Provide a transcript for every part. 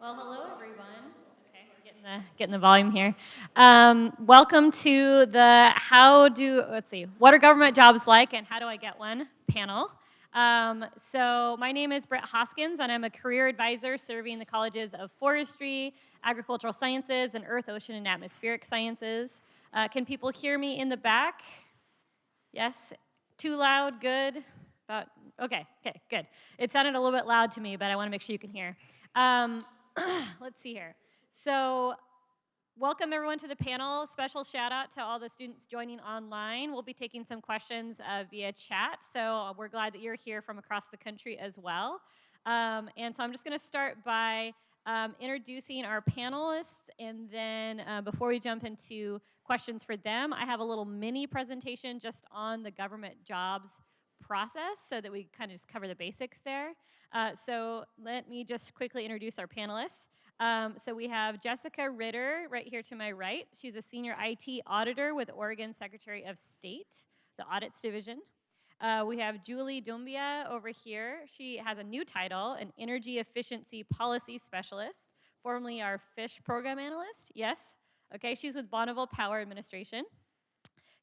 Well, hello everyone. Okay, getting the volume here. Welcome to the what are government jobs like and how do I get one panel. So my name is Britt Hoskins and I'm a career advisor serving the colleges of forestry, agricultural sciences, and earth, ocean, and atmospheric sciences. Can people hear me in the back? Yes? Too loud? Good? Okay, good. It sounded a little bit loud to me, but I want to make sure you can hear. Let's see here. So, welcome everyone to the panel. Special shout out to all the students joining online. We'll be taking some questions via chat, so we're glad that you're here from across the country as well. And so I'm just going to start by introducing our panelists, and then before we jump into questions for them, I have a little mini presentation just on the government jobs process so that we kind of just cover the basics there. So let me just quickly introduce our panelists. So we have Jessica Ritter right here to my right. She's a senior IT auditor with Oregon Secretary of State, the Audits Division. We have Julie Dumbia over here. She has a new title, an Energy Efficiency Policy Specialist, formerly our Fish Program Analyst. Yes? Okay, she's with Bonneville Power Administration.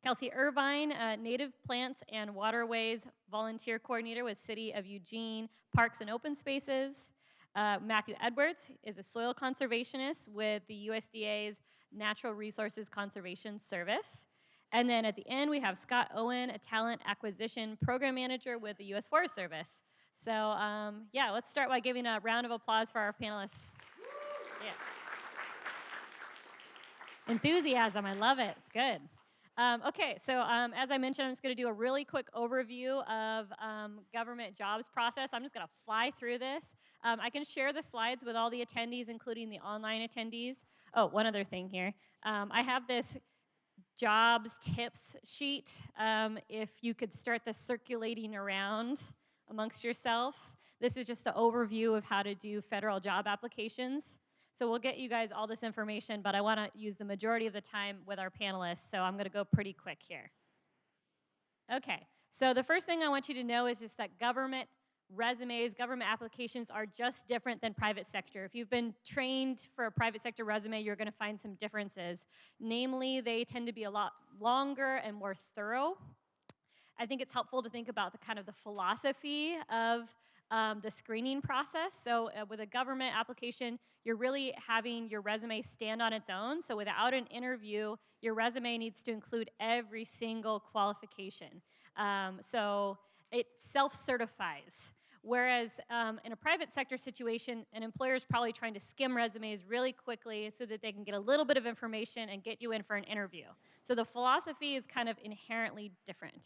Kelsey Irvine, Native Plants and Waterways Volunteer Coordinator with City of Eugene Parks and Open Spaces. Matthew Edwards is a soil conservationist with the USDA's Natural Resources Conservation Service. And then at the end, we have Scott Owen, a talent acquisition program manager with the U.S. Forest Service. So yeah, let's start by giving a round of applause for our panelists. Yeah. Enthusiasm, I love it, it's good. Okay, so as I mentioned, I'm just going to do a really quick overview of government jobs process. I'm just going to fly through this. I can share the slides with all the attendees, including the online attendees. Oh, one other thing here. I have this jobs tips sheet. If you could start this circulating around amongst yourselves. This is just the overview of how to do federal job applications. So we'll get you guys all this information, but I want to use the majority of the time with our panelists, so I'm going to go pretty quick here. Okay, so the first thing I want you to know is just that government resumes, government applications are just different than private sector. If you've been trained for a private sector resume, you're going to find some differences. Namely, they tend to be a lot longer and more thorough. I think it's helpful to think about the kind of the philosophy of the screening process. So with a government application, you're really having your resume stand on its own. So without an interview, your resume needs to include every single qualification. So it self-certifies. Whereas in a private sector situation, an employer is probably trying to skim resumes really quickly so that they can get a little bit of information and get you in for an interview. So the philosophy is kind of inherently different.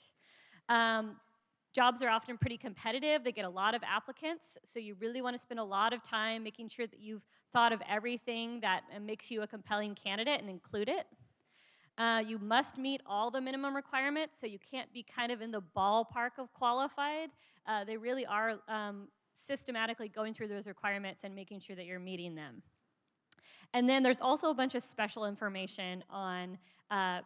Jobs are often pretty competitive. They get a lot of applicants, so you really want to spend a lot of time making sure that you've thought of everything that makes you a compelling candidate and include it. You must meet all the minimum requirements, so you can't be kind of in the ballpark of qualified. They really are systematically going through those requirements and making sure that you're meeting them. And then there's also a bunch of special information on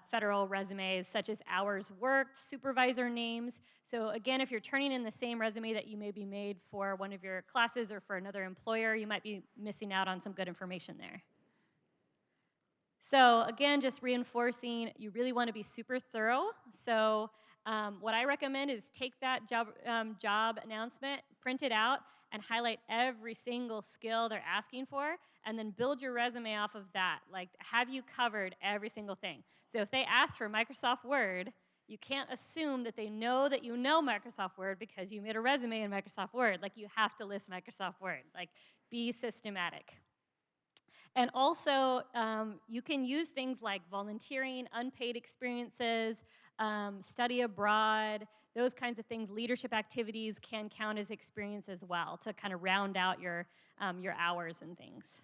federal resumes, such as hours worked, supervisor names. So again, if you're turning in the same resume that you maybe made for one of your classes or for another employer, you might be missing out on some good information there. So again, just reinforcing, you really want to be super thorough. So what I recommend is take that job announcement, print it out, and highlight every single skill they're asking for, and then build your resume off of that. Like, have you covered every single thing? So if they ask for Microsoft Word, you can't assume that they know that you know Microsoft Word because you made a resume in Microsoft Word. Like, you have to list Microsoft Word. Like, be systematic. And also, you can use things like volunteering, unpaid experiences, study abroad, those kinds of things. Leadership activities can count as experience as well to kind of round out your hours and things.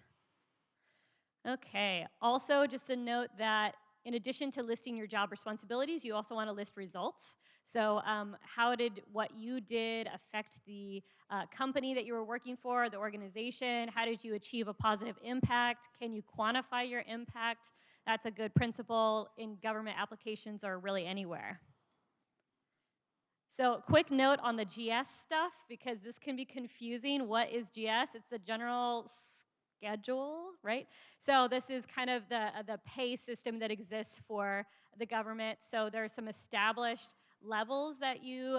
Okay, also just a note that in addition to listing your job responsibilities, you also want to list results. So how did what you did affect the company that you were working for, the organization? How did you achieve a positive impact? Can you quantify your impact? That's a good principle in government applications or really anywhere. So quick note on the GS stuff, because this can be confusing. What is GS? It's the General schedule, right? So this is kind of the pay system that exists for the government. So there are some established levels that you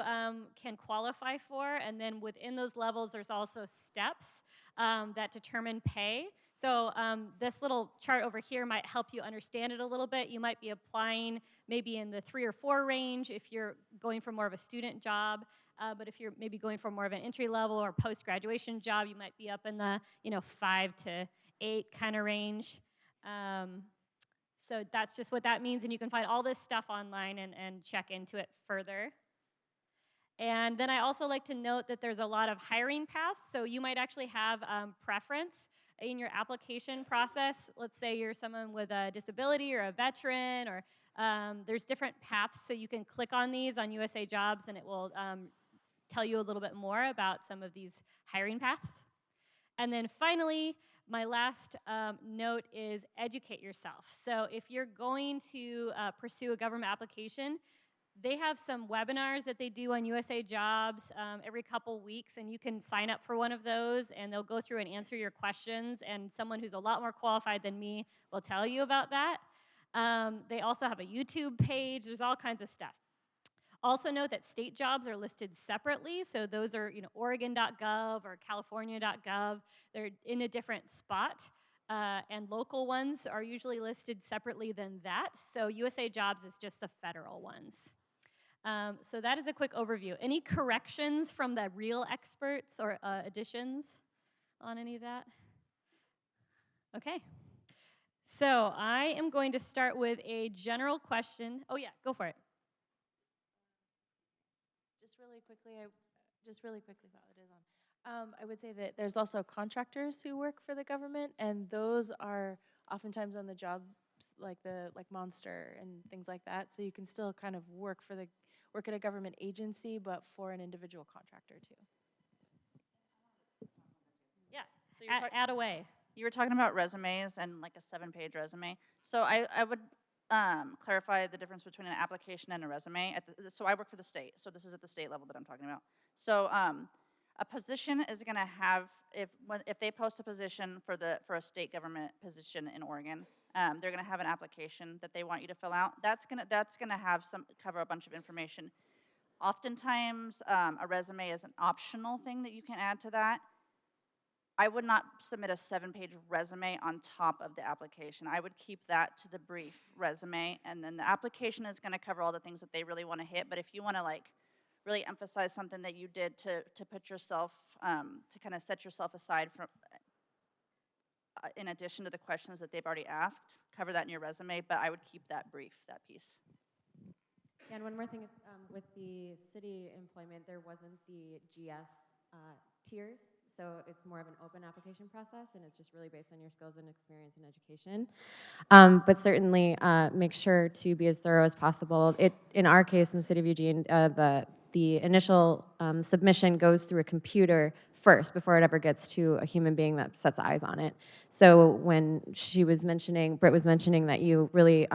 can qualify for, and then within those levels, there's also steps that determine pay. So this little chart over here might help you understand it a little bit. You might be applying maybe in the 3 or 4 range if you're going for more of a student job. But if you're maybe going for more of an entry level or post-graduation job, you might be up in the 5 to 8 kind of range. So that's just what that means, and you can find all this stuff online and check into it further. And then I also like to note that there's a lot of hiring paths, so you might actually have preference in your application process. Let's say you're someone with a disability or a veteran, or there's different paths, so you can click on these on USAJobs, and it will tell you a little bit more about some of these hiring paths. And then finally, my last note is educate yourself. So if you're going to pursue a government application, they have some webinars that they do on USAJobs every couple weeks, and you can sign up for one of those, and they'll go through and answer your questions, and someone who's a lot more qualified than me will tell you about that. They also have a YouTube page. There's all kinds of stuff. Also note that state jobs are listed separately, so those are Oregon.gov or California.gov. They're in a different spot, and local ones are usually listed separately than that, so USAJobs is just the federal ones. So that is a quick overview. Any corrections from the real experts or additions on any of that? Okay. So I am going to start with a general question. Oh yeah, go for it. Just really quickly while it is on. I would say that there's also contractors who work for the government, and those are oftentimes on the jobs like Monster and things like that. So you can still kind of work at a government agency, but for an individual contractor too. Yeah. So add away. You were talking about resumes and like a 7-page resume. So I would clarify the difference between an application and a resume. So I work for the state. So this is at the state level that I'm talking about. So a position is going to have, if they post a position for a state government position in Oregon, they're going to have an application that they want you to fill out. That's going to have cover a bunch of information. Oftentimes, a resume is an optional thing that you can add to that. I would not submit a 7-page resume on top of the application. I would keep that to the brief resume, and then the application is going to cover all the things that they really want to hit. But if you want to really emphasize something that you did to put yourself, to kind of set yourself aside from, in addition to the questions that they've already asked, cover that in your resume. But I would keep that brief, that piece. And one more thing is with the city employment, there wasn't the GS tiers. So it's more of an open application process, and it's just really based on your skills and experience and education. But certainly make sure to be as thorough as possible. In our case, in the city of Eugene, the initial submission goes through a computer first before it ever gets to a human being that sets eyes on it. So when Britt was mentioning that you really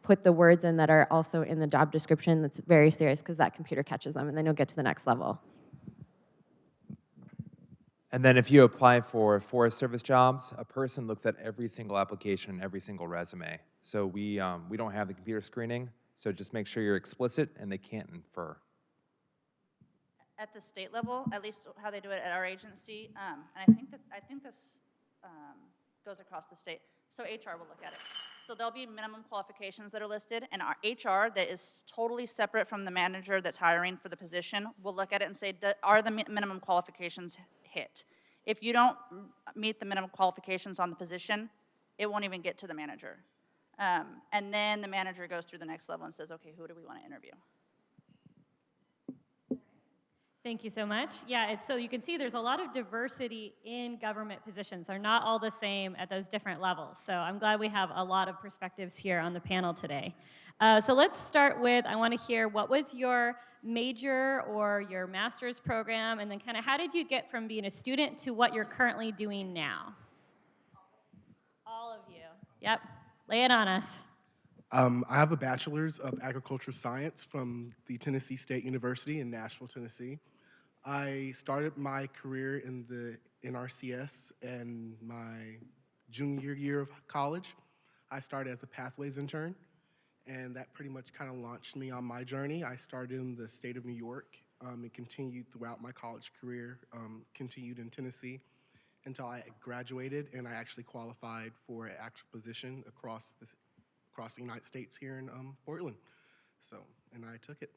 put the words in that are also in the job description, that's very serious because that computer catches them, and then you'll get to the next level. And then if you apply for Forest Service jobs, a person looks at every single application and every single resume. So we don't have the computer screening, so just make sure you're explicit and they can't infer. At the state level, at least how they do it at our agency, and I think this goes across the state. So HR will look at it. So there'll be minimum qualifications that are listed, and our HR that is totally separate from the manager that's hiring for the position will look at it and say, are the minimum qualifications hit? If you don't meet the minimum qualifications on the position, it won't even get to the manager. And then the manager goes through the next level and says, okay, who do we want to interview? Thank you so much. Yeah, so you can see there's a lot of diversity in government positions. They're not all the same at those different levels. So I'm glad we have a lot of perspectives here on the panel today. So let's start with, I want to hear what was your major or your master's program, and then kind of how did you get from being a student to what you're currently doing now? All of you. Yep. Lay it on us. I have a Bachelor's of Agricultural Science from the Tennessee State University in Nashville, Tennessee. I started my career in the NRCS, and my junior year of college. I started as a Pathways intern, and that pretty much kind of launched me on my journey. I started in the state of New York and continued throughout my college career, continued in Tennessee until I graduated, and I actually qualified for an actual position across the United States here in Portland. So, and I took it.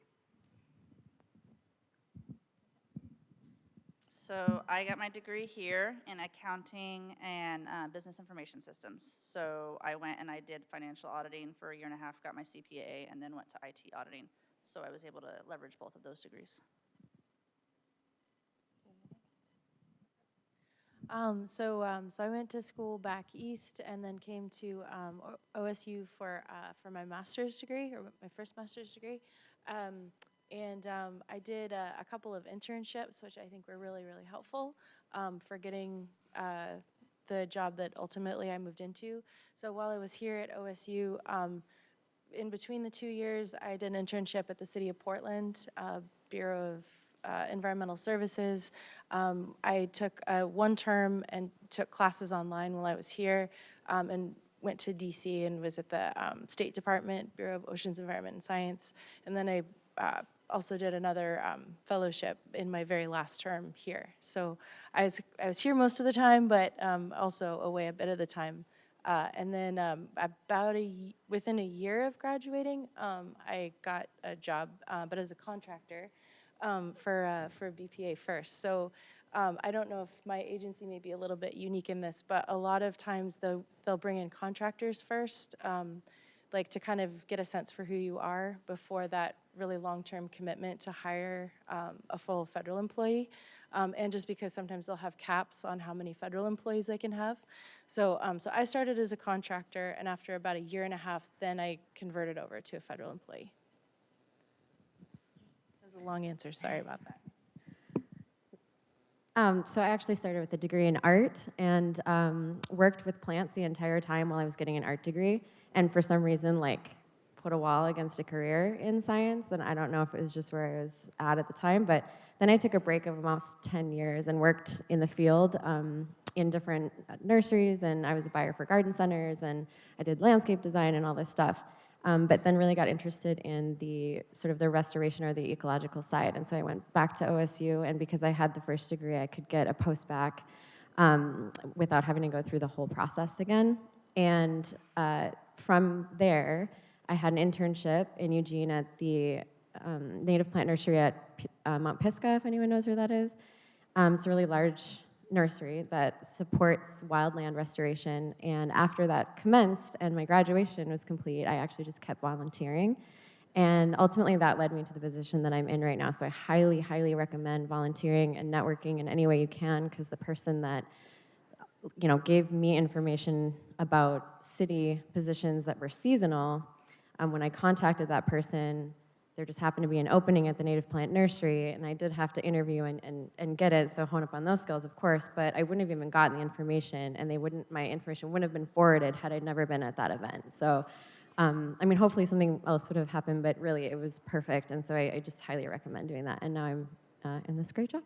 So I got my degree here in accounting and business information systems. So I went and I did financial auditing for a year and a half, got my CPA, and then went to IT auditing. So I was able to leverage both of those degrees. So I went to school back east and then came to OSU for my master's degree, or my first master's degree. I did a couple of internships, which I think were really, really helpful for getting the job that ultimately I moved into. So while I was here at OSU, in between the 2 years, I did an internship at the City of Portland, Bureau of Environmental Services. I took one term and took classes online while I was here, and went to DC and was at the State Department, Bureau of Oceans, Environment, and Science. And then I also did another fellowship in my very last term here. So I was here most of the time, but also away a bit of the time. And then within a year of graduating, I got a job, but as a contractor for BPA first. So I don't know if my agency may be a little bit unique in this, but a lot of times they'll bring in contractors first, like to kind of get a sense for who you are before that really long-term commitment to hire a full federal employee. And just because sometimes they'll have caps on how many federal employees they can have. So I started as a contractor, and after about a year and a half, then I converted over to a federal employee. That was a long answer, sorry about that. So I actually started with a degree in art and worked with plants the entire time while I was getting an art degree. And for some reason, put a wall against a career in science. And I don't know if it was just where I was at the time, but then I took a break of almost 10 years and worked in the field in different nurseries, and I was a buyer for garden centers, and I did landscape design and all this stuff. But then really got interested in the sort of the restoration or the ecological side. And so I went back to OSU, and because I had the first degree, I could get a post-bac without having to go through the whole process again. And from there, I had an internship in Eugene at the native plant nursery at Mount Pisgah, if anyone knows where that is. It's a really large nursery that supports wildland restoration. And after that commenced and my graduation was complete, I actually just kept volunteering. And ultimately that led me to the position that I'm in right now. So I highly, highly recommend volunteering and networking in any way you can, because the person that gave me information about city positions that were seasonal, when I contacted that person, there just happened to be an opening at the native plant nursery, and I did have to interview and get it, so hone up on those skills, of course, but I wouldn't have even gotten the information, and my information wouldn't have been forwarded had I never been at that event. So, hopefully something else would have happened, but really it was perfect, and so I just highly recommend doing that, and now I'm in this great job.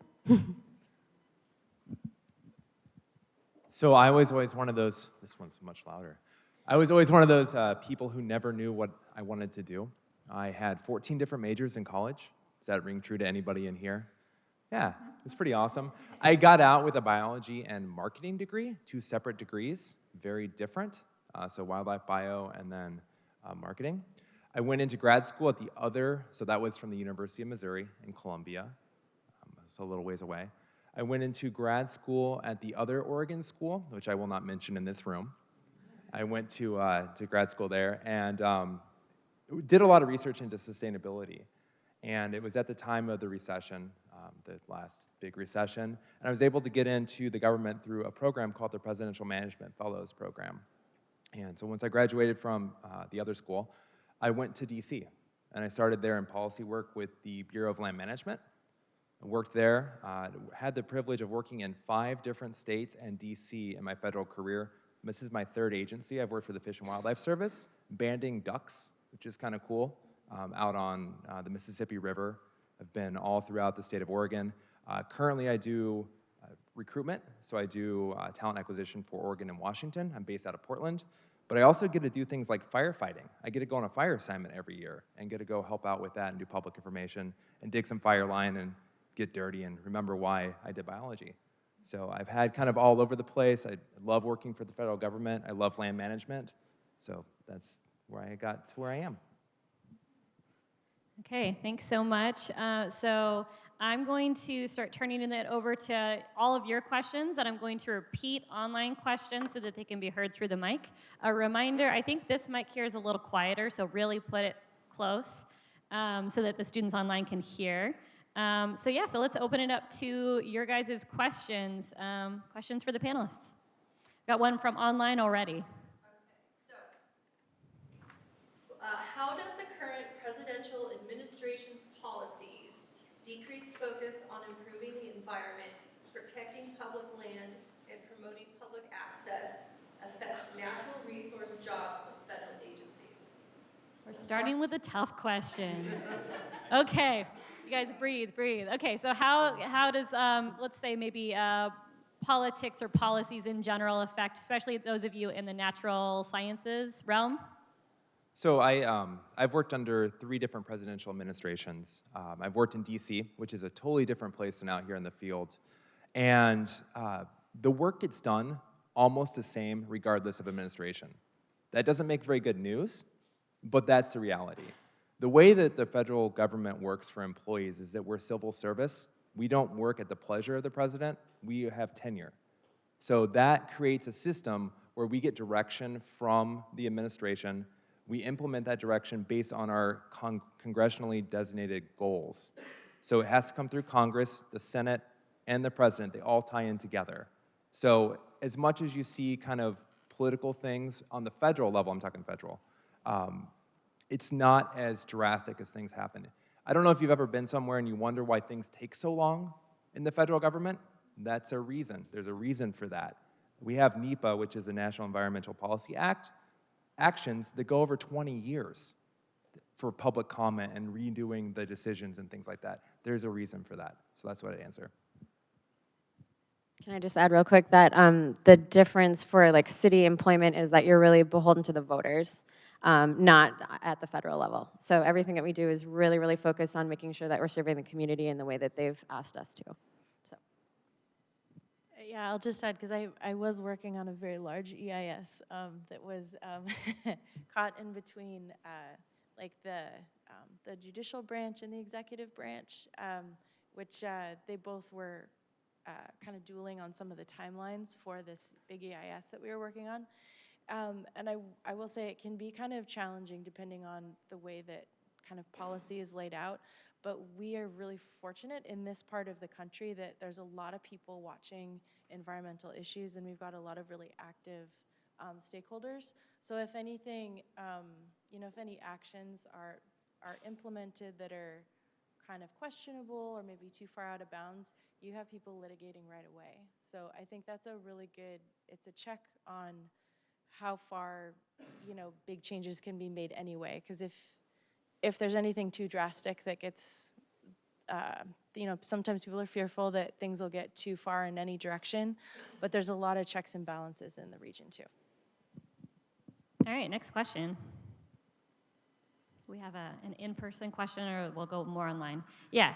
So I was always one of those, this one's much louder. I was always one of those people who never knew what I wanted to do. I had 14 different majors in college. Does that ring true to anybody in here? Yeah, it was pretty awesome. I got out with a biology and marketing degree, 2 separate degrees, very different. So wildlife bio and then marketing. I went into grad school at the other, so that was from the University of Missouri in Columbia. It's a little ways away. I went into grad school at the other Oregon school, which I will not mention in this room. I went to grad school there and did a lot of research into sustainability. And it was at the time of the recession, the last big recession, and I was able to get into the government through a program called the Presidential Management Fellows Program. And so once I graduated from the other school, I went to DC, and I started there in policy work with the Bureau of Land Management. I worked there, had the privilege of working in 5 different states and DC in my federal career. This is my 3rd agency. I've worked for the Fish and Wildlife Service, banding ducks, which is kind of cool, out on the Mississippi River. I've been all throughout the state of Oregon. Currently, I do recruitment, so I do talent acquisition for Oregon and Washington. I'm based out of Portland, but I also get to do things like firefighting. I get to go on a fire assignment every year and get to go help out with that and do public information and dig some fire line and get dirty and remember why I did biology. So I've had kind of all over the place. I love working for the federal government. I love land management. So that's where I got to where I am. Okay, thanks so much. So I'm going to start turning it over to all of your questions, and I'm going to repeat online questions so that they can be heard through the mic. A reminder, I think this mic here is a little quieter, so really put it close so that the students online can hear. So let's open it up to your guys' questions. Questions for the panelists. Got one from online already. How does the current presidential administration's policies, decreased focus on improving the environment, protecting public land, and promoting public access, affect natural resource jobs with federal agencies? We're starting with a tough question. Okay, you guys breathe. Okay, so how does, let's say maybe politics or policies in general affect, especially those of you in the natural sciences realm? So I've worked under 3 different presidential administrations. I've worked in DC, which is a totally different place than out here in the field. And the work gets done almost the same regardless of administration. That doesn't make very good news, but that's the reality. The way that the federal government works for employees is that we're civil service. We don't work at the pleasure of the president. We have tenure. So that creates a system where we get direction from the administration. We implement that direction based on our congressionally designated goals. So it has to come through Congress, the Senate, and the president. They all tie in together. So as much as you see kind of political things on the federal level, I'm talking federal, it's not as drastic as things happen. I don't know if you've ever been somewhere and you wonder why things take so long in the federal government. That's a reason. There's a reason for that. We have NEPA, which is the National Environmental Policy Act, actions that go over 20 years for public comment and redoing the decisions and things like that. There's a reason for that. So that's what I'd answer. Can I just add real quick that the difference for like city employment is that you're really beholden to the voters, not at the federal level. So everything that we do is really, really focused on making sure that we're serving the community in the way that they've asked us to. So. Yeah, I'll just add, because I was working on a very large EIS that was caught in between like the judicial branch and the executive branch, which they both were kind of dueling on some of the timelines for this big EIS that we were working on. And I will say it can be kind of challenging depending on the way that kind of policy is laid out. But we are really fortunate in this part of the country that there's a lot of people watching environmental issues, and we've got a lot of really active stakeholders. So if anything, if any actions are implemented that are kind of questionable or maybe too far out of bounds, you have people litigating right away. So I think that's a really good, it's a check on how far, big changes can be made anyway. Because if there's anything too drastic that gets, sometimes people are fearful that things will get too far in any direction, but there's a lot of checks and balances in the region too. All right, next question. We have an in-person question, or we'll go more online. Yeah.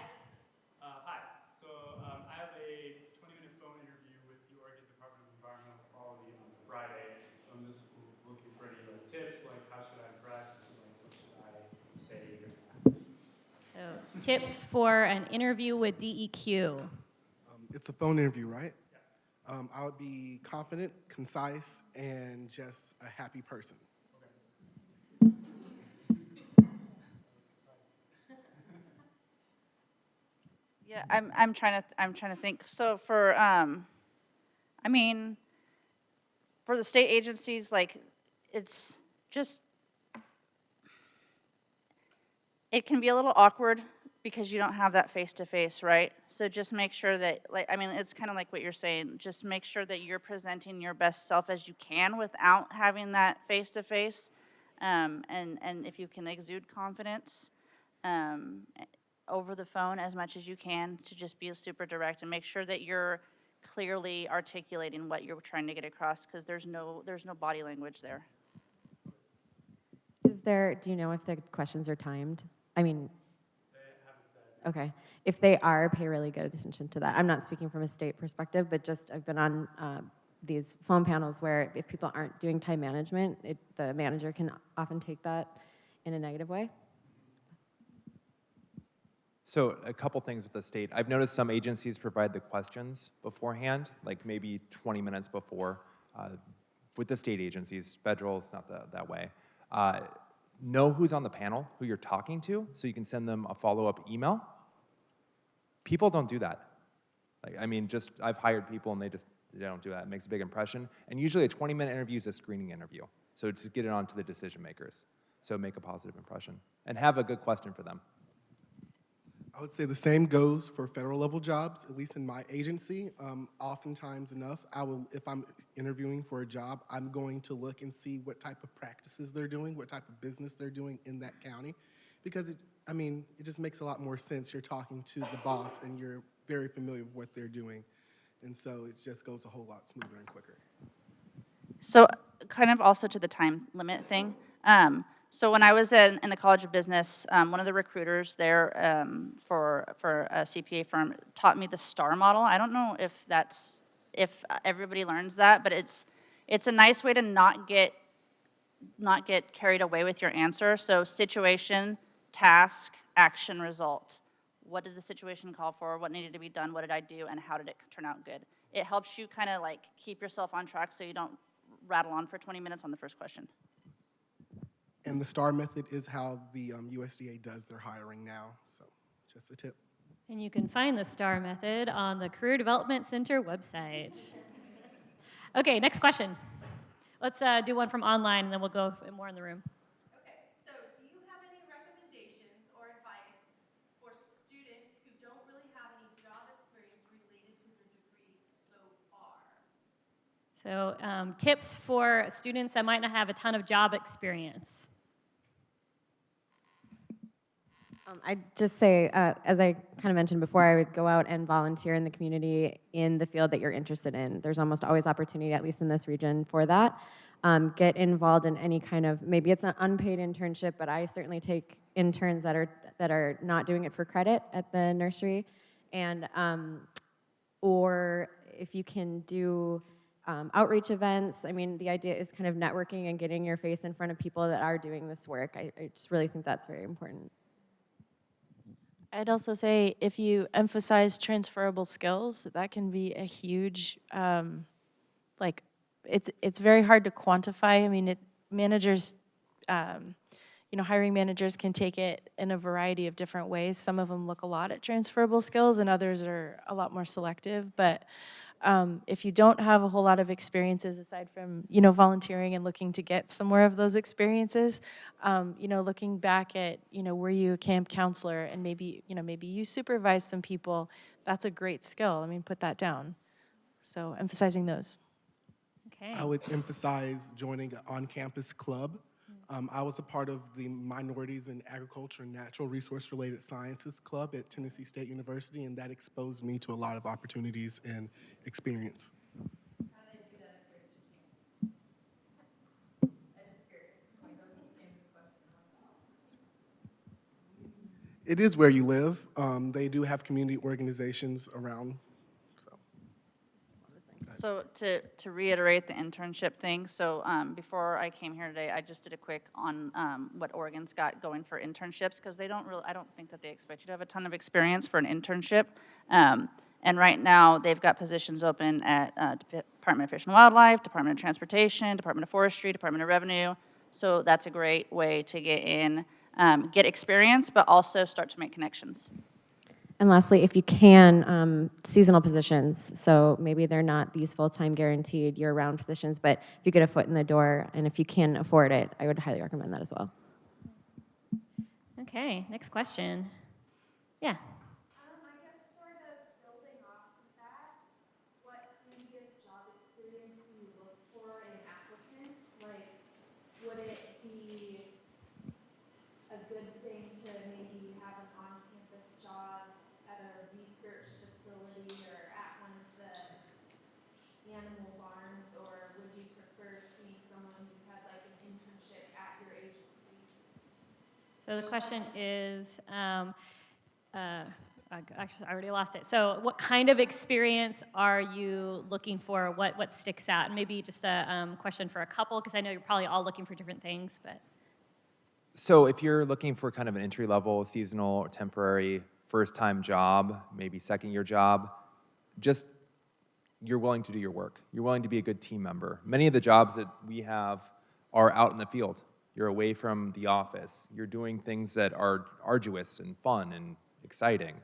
Hi. So I have a 20-minute phone interview with the Oregon Department of Environmental Quality on Friday. So I'm just looking for any tips, like how should I dress, like what should I say? So tips for an interview with DEQ. It's a phone interview, right? Yeah. I would be confident, concise, and just a happy person. Yeah, I'm trying to think. So for for the state agencies, like it's just it can be a little awkward because you don't have that face-to-face, right? So just make sure that, it's kind of like what you're saying. Just make sure that you're presenting your best self as you can without having that face-to-face, and if you can exude confidence. Over the phone as much as you can, to just be super direct and make sure that you're clearly articulating what you're trying to get across, because there's no body language there. Do you know if the questions are timed? I mean, okay. If they are, pay really good attention to that. I'm not speaking from a state perspective, but just I've been on these phone panels where if people aren't doing time management, the manager can often take that in a negative way. So a couple things with the state. I've noticed some agencies provide the questions beforehand, like maybe 20 minutes before. With the state agencies, federal, it's not that way. Know who's on the panel, who you're talking to, so you can send them a follow-up email. People don't do that. Like, I mean, I've hired people and they don't do that. It makes a big impression. And usually a 20-minute interview is a screening interview. So to get it on to the decision makers. So make a positive impression. And have a good question for them. I would say the same goes for federal level jobs, at least in my agency. Oftentimes enough, if I'm interviewing for a job, I'm going to look and see what type of practices they're doing, what type of business they're doing in that county. Because it just makes a lot more sense. You're talking to the boss and you're very familiar with what they're doing. And so it just goes a whole lot smoother and quicker. So kind of also to the time limit thing. So when I was in the College of Business, one of the recruiters there for a CPA firm taught me the STAR model. I don't know if everybody learns that, but it's a nice way to not get carried away with your answer. So situation, task, action, result. What did the situation call for? What needed to be done? What did I do? And how did it turn out good? It helps you kind of like keep yourself on track so you don't rattle on for 20 minutes on the first question. And the STAR method is how the USDA does their hiring now. So just a tip. And you can find the STAR method on the Career Development Center website. Okay, next question. Let's do one from online, and then we'll go more in the room. Okay, so do you have any recommendations or advice for students who don't really have any job experience related to their degree so far? So tips for students that might not have a ton of job experience. I'd just say, as I kind of mentioned before, I would go out and volunteer in the community in the field that you're interested in. There's almost always opportunity, at least in this region, for that. Get involved in any kind of, maybe it's an unpaid internship, but I certainly take interns that are not doing it for credit at the nursery. And, or if you can do outreach events. I mean, the idea is kind of networking and getting your face in front of people that are doing this work. I just really think that's very important. I'd also say if you emphasize transferable skills, that can be a huge, it's very hard to quantify. I mean, managers, hiring managers can take it in a variety of different ways. Some of them look a lot at transferable skills and others are a lot more selective. But if you don't have a whole lot of experiences aside from, volunteering and looking to get some more of those experiences, looking back at, were you a camp counselor and maybe you supervised some people, that's a great skill. I mean, put that down. So emphasizing those. Okay. I would emphasize joining an on-campus club. I was a part of the Minorities in Agriculture and Natural Resource-Related Sciences Club at Tennessee State University, and that exposed me to a lot of opportunities and experience. How did they do that if you're just campus? I'm just curious. When I go to the campus question, It is where you live. They do have community organizations around. So to reiterate the internship thing, so before I came here today, I just did a quick on what Oregon's got going for internships, because I don't think that they expect you to have a ton of experience for an internship. And right now, they've got positions open at Department of Fish and Wildlife, Department of Transportation, Department of Forestry, Department of Revenue. So that's a great way to get in, get experience, but also start to make connections. And lastly, if you can, seasonal positions. So maybe they're not these full-time guaranteed year-round positions, but if you get a foot in the door and if you can afford it, I would highly recommend that as well. Okay, next question. Yeah. I guess sort of building off of that, what previous job experience do you look for in applicants? Like, would it be a good thing to maybe have an on-campus job at a research facility or at one of the So the question is, actually, I already lost it. So what kind of experience are you looking for? What sticks out? And maybe just a question for a couple, because I know you're probably all looking for different things, but. So if you're looking for kind of an entry-level, seasonal, or temporary, first-time job, maybe second-year job, just you're willing to do your work. You're willing to be a good team member. Many of the jobs that we have are out in the field. You're away from the office. You're doing things that are arduous and fun and exciting.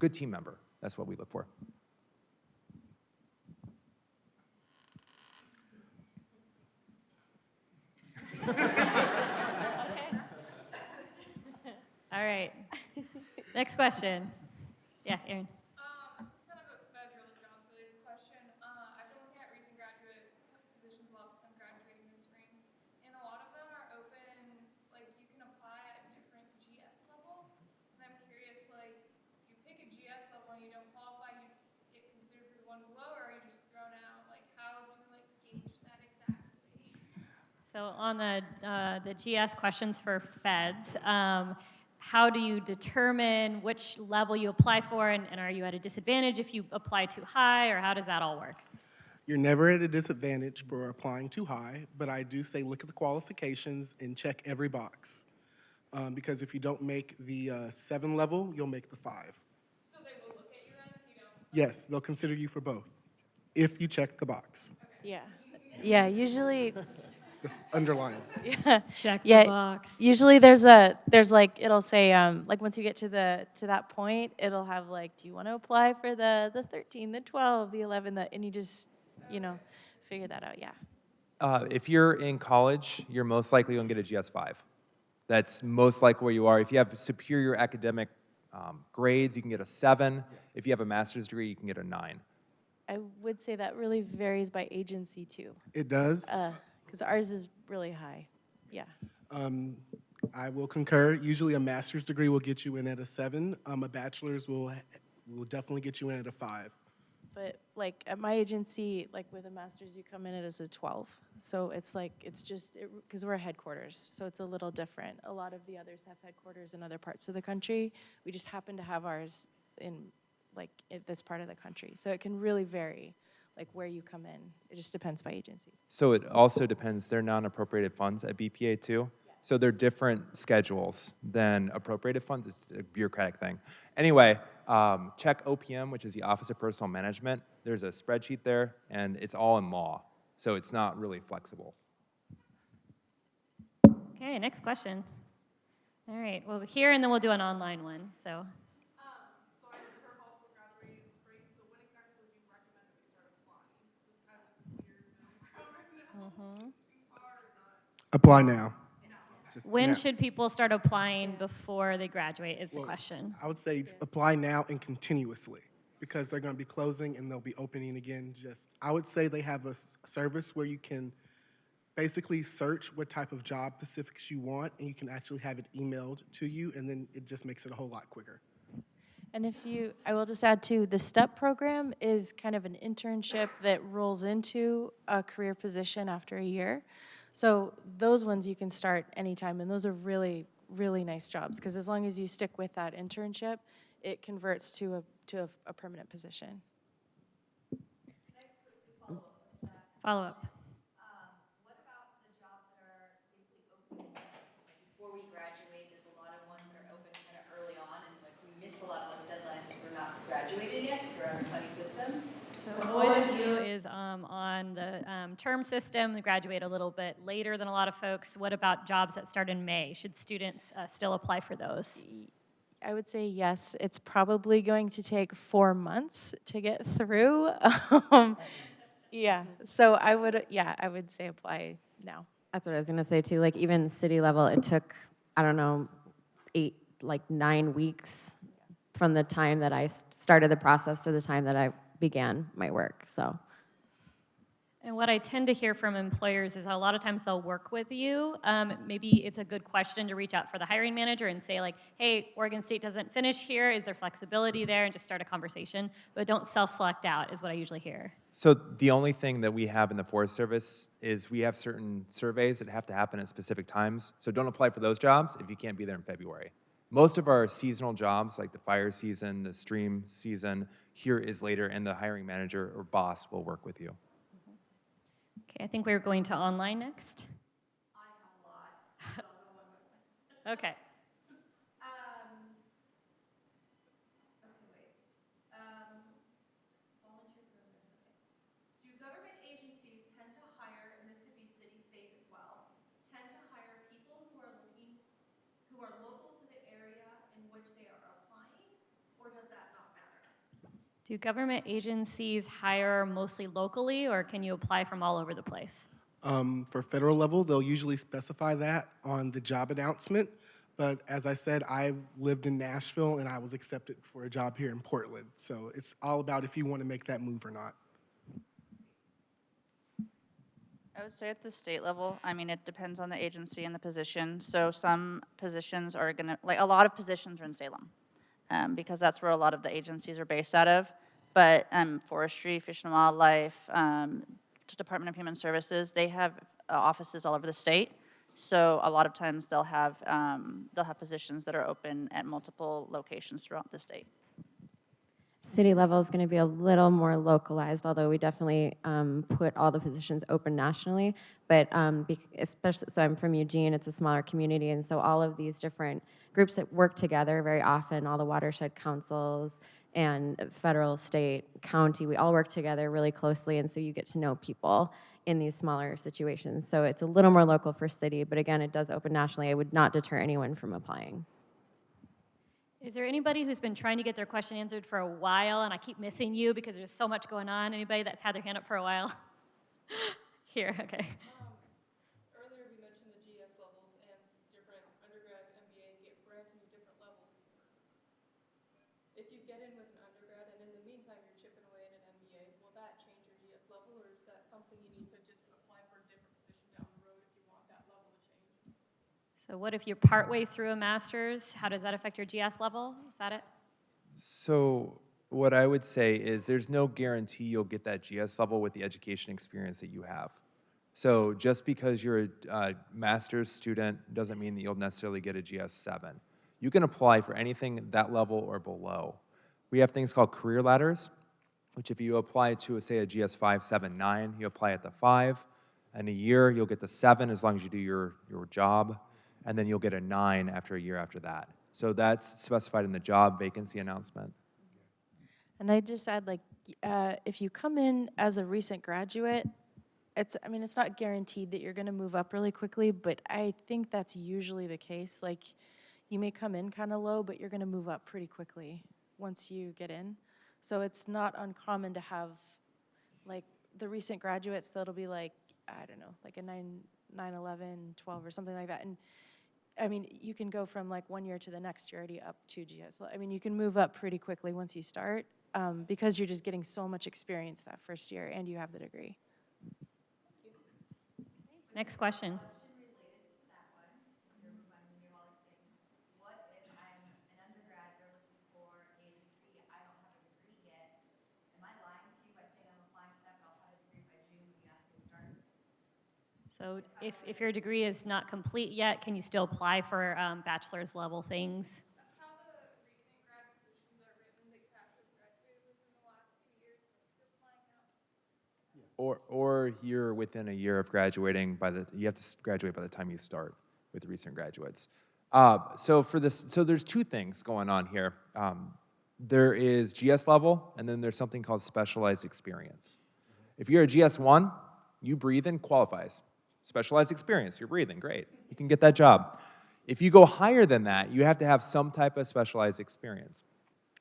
Good team member, that's what we look for. All right. Next question. Yeah, Erin. This is kind of a federal job-related question. I've been looking at recent graduate positions a lot because I'm graduating this spring, and a lot of them are open, like you can apply at different GS levels. And I'm curious, like, if you pick a GS level and you don't qualify, you get considered for the one below, or are you just thrown out? Like, how to like gauge that exactly? So on the GS questions for feds, how do you determine which level you apply for, and are you at a disadvantage if you apply too high, or how does that all work? You're never at a disadvantage for applying too high, but I do say look at the qualifications and check every box. Because if you don't make the 7 level, you'll make the 5. So they will look at you then if you don't? Yes, they'll consider you for both, if you check the box. Yeah. Yeah, usually, Just underline. yeah. Check Yeah, the box. usually there's like, it'll say, like once you get to that point, it'll have like, do you want to apply for the 13, the 12, the 11, and you just, figure that out, yeah. If you're in college, you're most likely going to get a GS5. That's most likely where you are. If you have superior academic grades, you can get a 7. If you have a master's degree, you can get a 9. I would say that really varies by agency too. It does. Because ours is really high, yeah. I will concur. Usually a master's degree will get you in at a 7. A bachelor's will definitely get you in at a 5. But like at my agency, like with a master's, you come in at as a 12. So it's like, it's just, because we're headquarters, so it's a little different. A lot of the others have headquarters in other parts of the country. We just happen to have ours in this part of the country. So it can really vary, like where you come in. It just depends by agency. So it also depends, they're non-appropriated funds at BPA too. So they're different schedules than appropriated funds. It's a bureaucratic thing. Anyway, check OPM, which is the Office of Personal Management. There's a spreadsheet there, and it's all in law. So it's not really flexible. Okay, next question. All right, well, here, and then we'll do an online one, so. So I heard also graduating in spring, so when exactly would you recommend that we start applying? It's kind of weird now. Too far or not? Apply now. Just When now. should people start applying before they graduate is the Well, question. I would say apply now and continuously, because they're going to be closing and they'll be opening again. I would say they have a service where you can basically search what type of job specifics you want, and you can actually have it emailed to you, and then it just makes it a whole lot quicker. And I will just add too, the STEP program is kind of an internship that rolls into a career position after a year. So those ones you can start anytime, and those are really, really nice jobs, because as long as you stick with that internship, it converts to a permanent position. Follow up. What about the jobs that are basically open before we graduate? There's a lot of ones that are open kind of early on, and like we miss a lot of those deadlines because we're not graduated yet because we're on a funny system. So OSU is on the term system. They graduate a little bit later than a lot of folks. What about jobs that start in May? Should students still apply for those? I would say yes. It's probably going to take 4 months to get through. Yeah. So I would say apply now. That's what I was gonna say too. Like even city level, it took, I don't know, 9 weeks from the time that I started the process to the time that I began my work, so. And what I tend to hear from employers is that a lot of times they'll work with you. Maybe it's a good question to reach out for the hiring manager and say like, hey, Oregon State doesn't finish here. Is there flexibility there? And just start a conversation. But don't self-select out is what I usually hear. So the only thing that we have in the Forest Service is we have certain surveys that have to happen at specific times. So don't apply for those jobs if you can't be there in February. Most of our seasonal jobs, like the fire season, the stream season, here is later, and the hiring manager or boss will work with you. Okay, I think we're going to online next. I have a lot. So I'll go one by one. Okay. Volunteer program. Okay. Do government agencies tend to hire, and this could be city, state as well, tend to hire people who are local to the area in which they are applying, or does that not matter? Do government agencies hire mostly locally, or can you apply from all over the place? For federal level, they'll usually specify that on the job announcement. But as I said, I lived in Nashville and I was accepted for a job here in Portland. So it's all about if you want to make that move or not. I would say at the state level, I mean, it depends on the agency and the position. So some positions are gonna, like a lot of positions are in Salem, because that's where a lot of the agencies are based out of. But forestry, fish and wildlife, Department of Human Services, they have offices all over the state. So a lot of times they'll have positions that are open at multiple locations throughout the state. City level is going to be a little more localized, although we definitely put all the positions open nationally. But especially, so I'm from Eugene, it's a smaller community, and so all of these different groups that work together very often, all the watershed councils and federal, state, county, we all work together really closely, and so you get to know people in these smaller situations. So it's a little more local for city, but again, it does open nationally. I would not deter anyone from applying. Is there anybody who's been trying to get their question answered for a while, and I keep missing you because there's so much going on? Anybody that's had their hand up for a while? Here, okay. Earlier we mentioned the GS levels and different undergrad, MBA get granted different levels. If you get in with an undergrad and in the meantime you're chipping away at an MBA, will that change your GS level, or is that something you need to just apply for a different position down the road if you want that level to change? So what if you're partway through a master's? How does that affect your GS level? Is that it? So what I would say is there's no guarantee you'll get that GS level with the education experience that you have. So just because you're a master's student doesn't mean that you'll necessarily get a GS 7. You can apply for anything that level or below. We have things called career ladders, which if you apply to, say, a GS 5, 7, 9, you apply at the 5. In a year, you'll get the 7 as long as you do your job, and then you'll get a 9 after a year after that. So that's specified in the job vacancy announcement. And I just add, like, if you come in as a recent graduate, it's not guaranteed that you're going to move up really quickly, but I think that's usually the case. Like, you may come in kind of low, but you're going to move up pretty quickly once you get in. So it's not uncommon to have, like, the recent graduates that'll be like, I don't know, like a 9, 11, 12 or something like that. And I mean, you can go from like 1 year to the next year already up to GS. I mean, you can move up pretty quickly once you start because you're just getting so much experience that first year and you have the degree. Next question. So if your degree is not complete yet, can you still apply for bachelor's level things? That's how the recent grad positions are written, that you have to have graduated within the last 2 years of applying now. Or you're within a year of graduating you have to graduate by the time you start with recent graduates. So there's two things going on here. There is GS level, and then there's something called specialized experience. If you're a GS1, you breathe in, qualifies. Specialized experience, you're breathing, great. You can get that job. If you go higher than that, you have to have some type of specialized experience,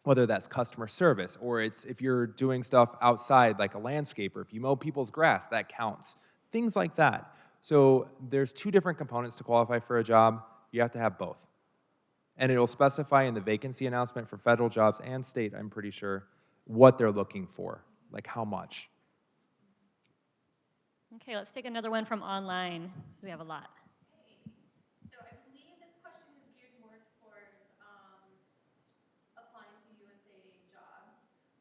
whether that's customer service, or it's if you're doing stuff outside like a landscaper, if you mow people's grass, that counts. Things like that. So there's two different components to qualify for a job. You have to have both. And it'll specify in the vacancy announcement for federal jobs and state, I'm pretty sure, what they're looking for, like how much. Okay, let's take another one from online. So we have a lot. So I believe this question is geared more towards applying to USAJobs,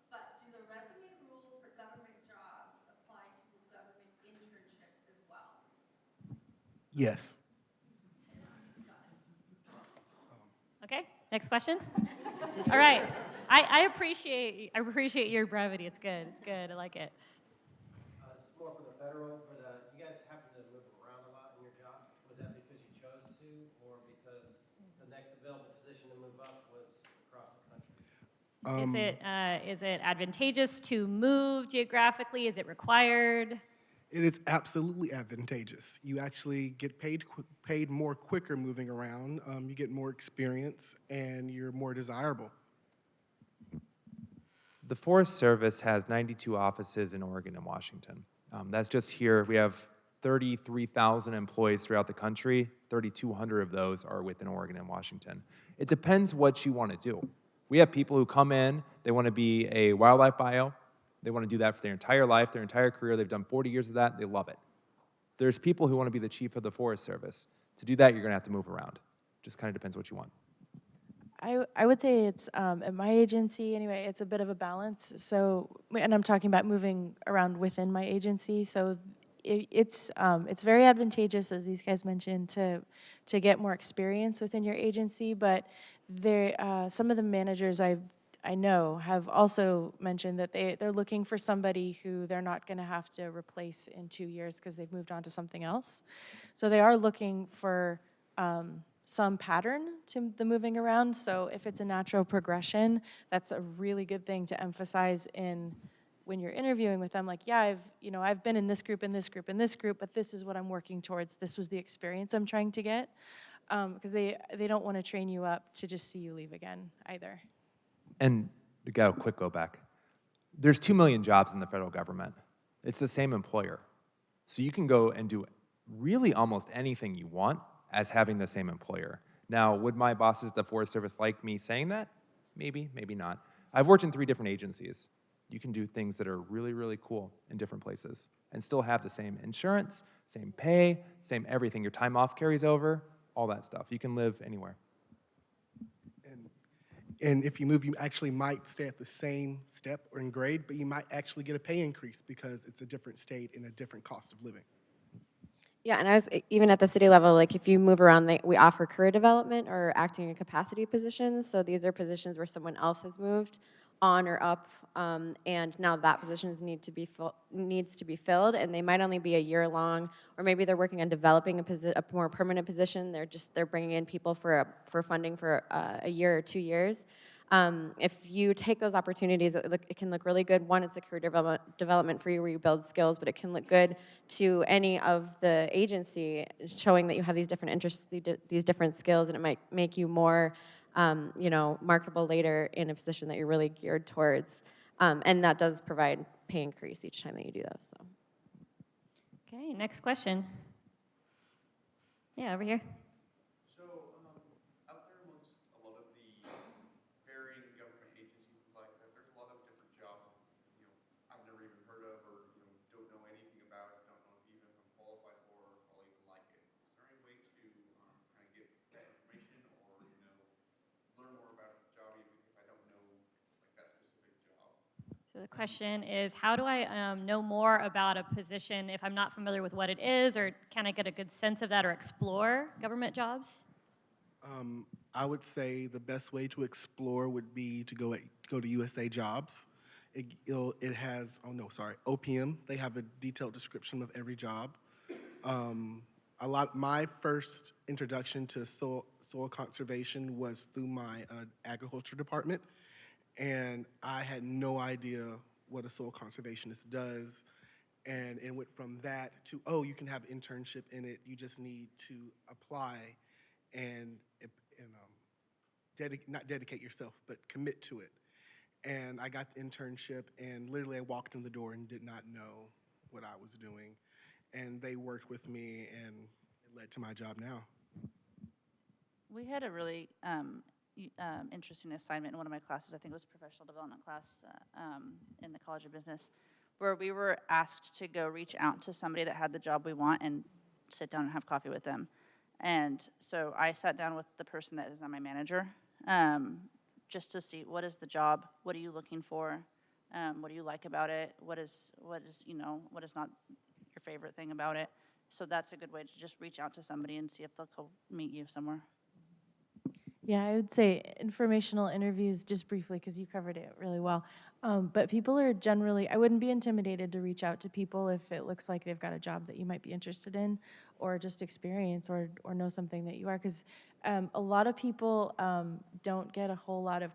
but do the resume rules for government jobs apply to government internships as well? Yes. Okay, next question. All right, I appreciate your brevity. It's good. It's good. I like it. This is more for the federal, but you guys happen to move around a lot in your job. Was that because you chose to, or because the next available position to move up was across the country? Is it advantageous to move geographically? Is it required? It is absolutely advantageous. You actually get paid more quicker moving around. You get more experience, and you're more desirable. The Forest Service has 92 offices in Oregon and Washington. That's just here. We have 33,000 employees throughout the country. 3,200 of those are within Oregon and Washington. It depends what you want to do. We have people who come in, they want to be a wildlife bio. They want to do that for their entire life, their entire career. They've done 40 years of that. They love it. There's people who want to be the chief of the Forest Service. To do that, you're going to have to move around. Just kind of depends what you want. I would say it's, at my agency anyway, it's a bit of a balance. So, and I'm talking about moving around within my agency. So it's very advantageous, as these guys mentioned, to get more experience within your agency. But there, some of the managers I know have also mentioned that they're looking for somebody who they're not going to have to replace in 2 years because they've moved on to something else. So they are looking for some pattern to the moving around. So if it's a natural progression, that's a really good thing to emphasize in when you're interviewing with them. Like, yeah, I've been in this group, in this group, in this group, but this is what I'm working towards. This was the experience I'm trying to get, because they don't want to train you up to just see you leave again either. And to go quick go back, there's 2 million jobs in the federal government. It's the same employer. So you can go and do really almost anything you want as having the same employer. Now, would my bosses at the Forest Service like me saying that? Maybe, maybe not. I've worked in 3 different agencies. You can do things that are really, really cool in different places and still have the same insurance, same pay, same everything. Your time off carries over, all that stuff. You can live anywhere. And if you move, you actually might stay at the same step or in grade, but you might actually get a pay increase because it's a different state and a different cost of living. Yeah, and I was even at the city level, like if you move around, we offer career development or acting in capacity positions. So these are positions where someone else has moved on or up, and now that position needs to be filled, and they might only be a year long, or maybe they're working on developing a more permanent position. They're bringing in people for funding for a year or 2 years. If you take those opportunities, it can look really good. One, it's a career development for you where you build skills, but it can look good to any of the agency, showing that you have these different interests, these different skills, and it might make you more marketable later in a position that you're really geared towards. And that does provide pay increase each time that you do those. So. Okay, next question. Yeah, over here. So out there amongst a lot of the varying government agencies like that, there's a lot of different jobs, I've never even heard of or, don't know anything about, don't know even if I'm qualified for or if I'll even like it. Is there any way to kind of get that information or, learn more about the job even if I don't know like that specific job? So the question is, how do I know more about a position if I'm not familiar with what it is, or can I get a good sense of that or explore government jobs? I would say the best way to explore would be to go to USAJobs. It has, OPM. They have a detailed description of every job. My first introduction to soil conservation was through my agriculture department, and I had no idea what a soil conservationist does, and it went from that to, you can have internship in it, you just need to apply and not dedicate yourself, but commit to it. And I got the internship, and literally I walked in the door and did not know what I was doing, and they worked with me, and it led to my job now. We had a really interesting assignment in one of my classes. I think it was a professional development class in the College of Business, where we were asked to go reach out to somebody that had the job we want and sit down and have coffee with them. And so I sat down with the person that is now my manager, just to see what is the job, what are you looking for, what do you like about it, what is not your favorite thing about it. So that's a good way to just reach out to somebody and see if they'll go meet you somewhere. Yeah, I would say informational interviews, just briefly, because you covered it really well. But people are generally, I wouldn't be intimidated to reach out to people if it looks like they've got a job that you might be interested in, or just experience, or know something that you are. Because a lot of people don't get a whole lot of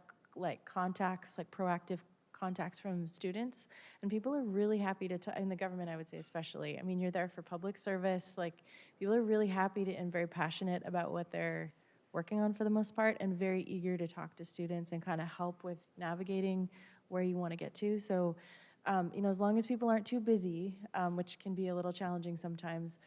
contacts, like proactive contacts from students, and people are really happy to, in the government, I would say especially. I mean, you're there for public service. Like, people are really happy to and very passionate about what they're working on for the most part, and very eager to talk to students and kind of help with navigating where you want to get to. So, as long as people aren't too busy, which can be a little challenging sometimes,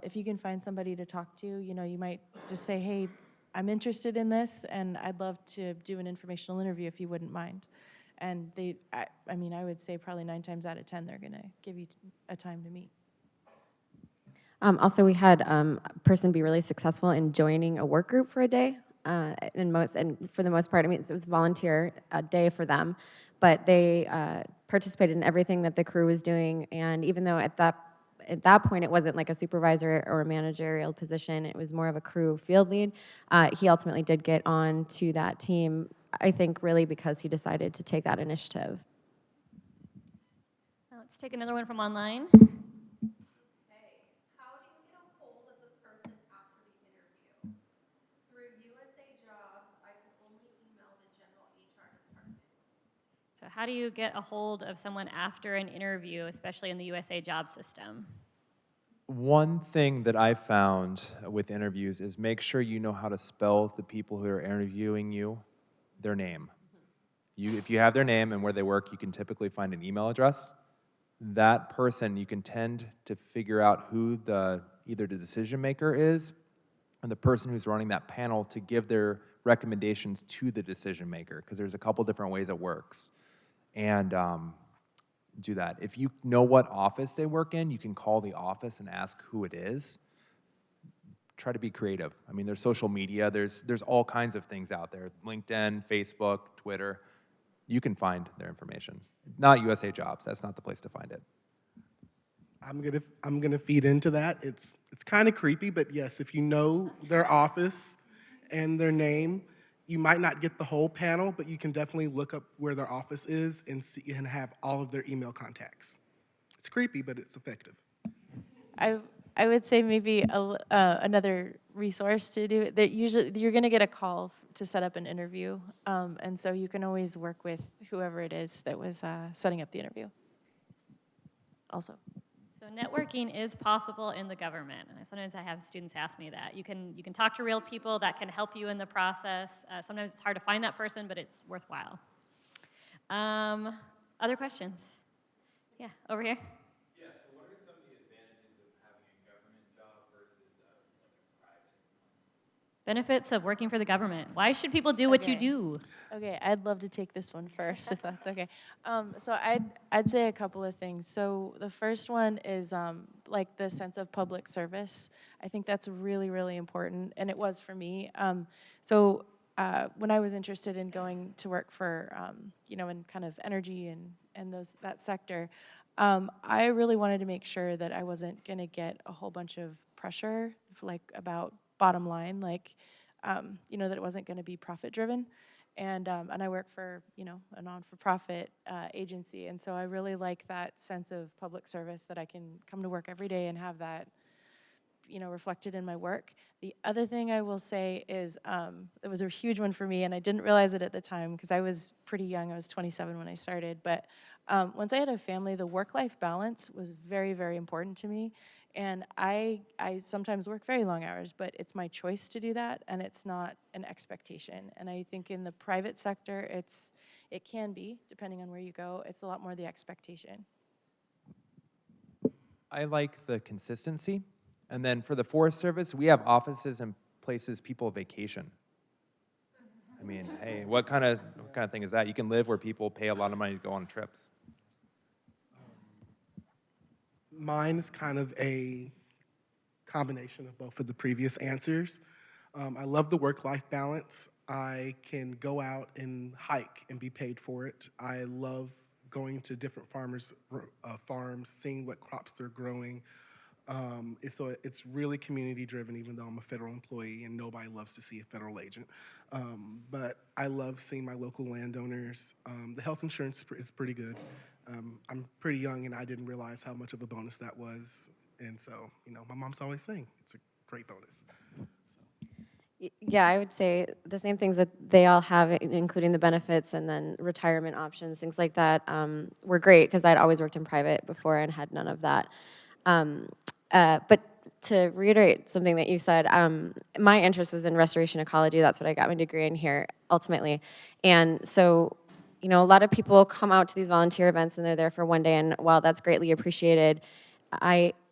if you can find somebody to talk to, you might just say, hey, I'm interested in this, and I'd love to do an informational interview if you wouldn't mind. And I would say probably 9 times out of 10, they're going to give you a time to meet. Also, we had a person be really successful in joining a work group for a day. And for the most part, it was a volunteer day for them, but they participated in everything that the crew was doing. And even though at that point it wasn't like a supervisor or a managerial position, it was more of a crew field lead, he ultimately did get on to that team, I think really because he decided to take that initiative. Let's take another one from online. How do you get a hold of the person after the interview? Through USAJobs, I can only email the general HR department. So how do you get a hold of someone after an interview, especially in the USAJobs system? One thing that I found with interviews is make sure you know how to spell the people who are interviewing you, their name. If you have their name and where they work, you can typically find an email address. That person, you can tend to figure out who either the decision maker is or the person who's running that panel to give their recommendations to the decision maker, because there's a couple different ways it works. And do that. If you know what office they work in, you can call the office and ask who it is. Try to be creative. I mean, there's social media, there's all kinds of things out there. LinkedIn, Facebook, Twitter. You can find their information. Not USAJobs, that's not the place to find it. I'm gonna feed into that. It's kind of creepy, but yes, if you know their office and their name, you might not get the whole panel, but you can definitely look up where their office is and see and have all of their email contacts. It's creepy, but it's effective. I would say maybe another resource to do it. That usually you're going to get a call to set up an interview, and so you can always work with whoever it is that was setting up the interview. Also. So networking is possible in the government. And sometimes I have students ask me that. You can talk to real people that can help you in the process. Sometimes it's hard to find that person, but it's worthwhile. Other questions? Yeah, over here. Yeah, so what are some of the advantages of having a government job versus private? Benefits of working for the government. Why should people do what you do? Okay, I'd love to take this one first, if that's okay. So I'd say a couple of things. So the first one is like the sense of public service. I think that's really, really important, and it was for me. When I was interested in going to work for, in kind of energy and that sector, I really wanted to make sure that I wasn't going to get a whole bunch of pressure, like about bottom line, like, that it wasn't going to be profit driven. And I work for, a non-for-profit agency. And so I really like that sense of public service, that I can come to work every day and have that, reflected in my work. The other thing I will say is it was a huge one for me, and I didn't realize it at the time because I was pretty young. I was 27 when I started. But once I had a family, the work-life balance was very, very important to me. And I sometimes work very long hours, but it's my choice to do that, and it's not an expectation. And I think in the private sector, it can be, depending on where you go, it's a lot more the expectation. I like the consistency. And then for the Forest Service, we have offices and places people vacation. I mean, hey, what kind of thing is that? You can live where people pay a lot of money to go on trips. Mine is kind of a combination of both of the previous answers. I love the work-life balance. I can go out and hike and be paid for it. I love going to different farmers' farms, seeing what crops they're growing. So it's really community-driven, even though I'm a federal employee and nobody loves to see a federal agent. But I love seeing my local landowners. The health insurance is pretty good. I'm pretty young and I didn't realize how much of a bonus that was. And so, my mom's always saying it's a great bonus. Yeah, I would say the same things that they all have, including the benefits and then retirement options, things like that, were great because I'd always worked in private before and had none of that. But to reiterate something that you said, my interest was in restoration ecology. That's what I got my degree in here, ultimately. And so, a lot of people come out to these volunteer events and they're there for one day, and while that's greatly appreciated,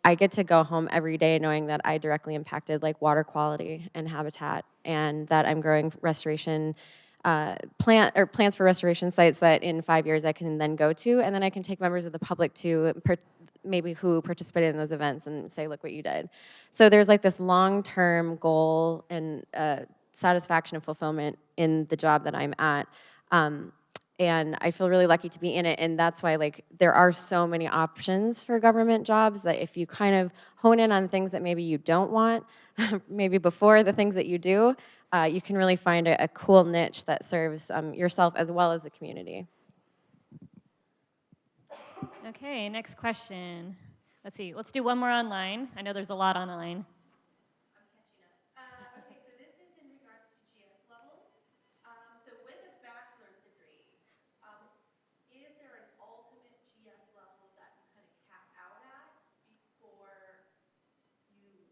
I get to go home every day knowing that I directly impacted like water quality and habitat, and that I'm growing restoration plants for restoration sites that in 5 years I can then go to, and then I can take members of the public to maybe who participated in those events and say, look what you did. So there's like this long-term goal and satisfaction and fulfillment in the job that I'm at. And I feel really lucky to be in it, and that's why like there are so many options for government jobs that if you kind of hone in on things that maybe you don't want, maybe before the things that you do, you can really find a cool niche that serves yourself as well as the community. Okay, next question. Let's see, let's do one more online. I know there's a lot online. Okay, so this is in regards to GS levels. So with a bachelor's degree, is there an ultimate GS level that you kind of cap out at before you,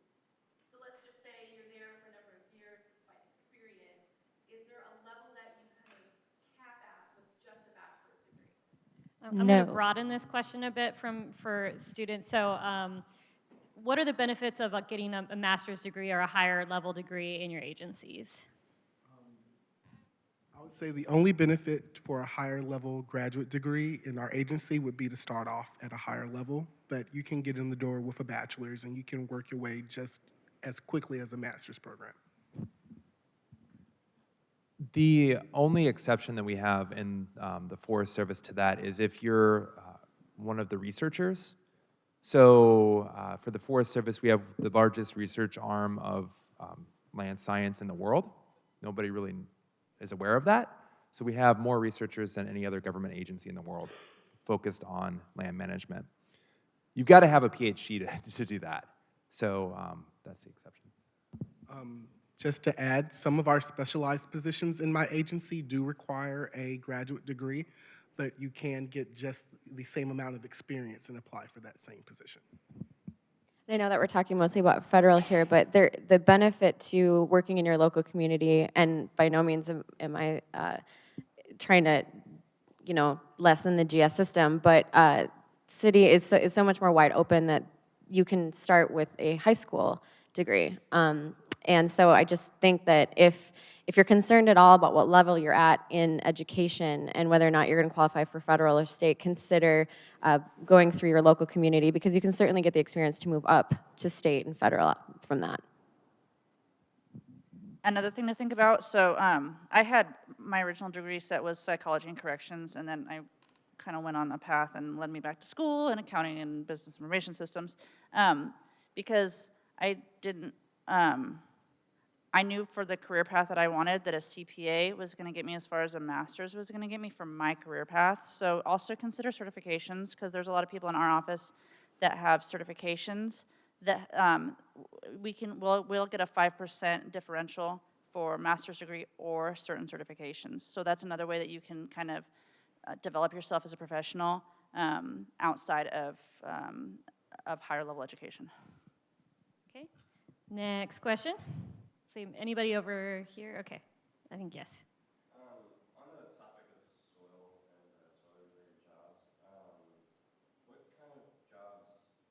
so let's just say you're there for a number of years despite experience, is there a level that you kind of cap at with just a bachelor's degree? I'm going to broaden this question a bit for students. So what are the benefits of getting a master's degree or a higher level degree in your agencies? I would say the only benefit for a higher level graduate degree in our agency would be to start off at a higher level, but you can get in the door with a bachelor's and you can work your way just as quickly as a master's program. The only exception that we have in the Forest Service to that is if you're one of the researchers. So for the Forest Service, we have the largest research arm of land science in the world. Nobody really is aware of that. So we have more researchers than any other government agency in the world focused on land management. You've got to have a PhD to do that. So that's the exception. Just to add, some of our specialized positions in my agency do require a graduate degree, but you can get just the same amount of experience and apply for that same position. I know that we're talking mostly about federal here, but the benefit to working in your local community, and by no means am I trying to, lessen the GS system, but city is so much more wide open that you can start with a high school degree. And so I just think that if you're concerned at all about what level you're at in education and whether or not you're going to qualify for federal or state, consider going through your local community, because you can certainly get the experience to move up to state and federal from that. Another thing to think about, so I had my original degree set was psychology and corrections, and then I kind of went on a path and led me back to school in accounting and business information systems, because I didn't, I knew for the career path that I wanted that a CPA was going to get me as far as a master's was going to get me from my career path. So also consider certifications, because there's a lot of people in our office that have certifications that we'll get a 5% differential for master's degree or certain certifications. So that's another way that you can kind of develop yourself as a professional outside of higher level education. Okay, next question. See, anybody over here? Okay, I think yes. On the topic of soil and soil-related jobs, what kind of jobs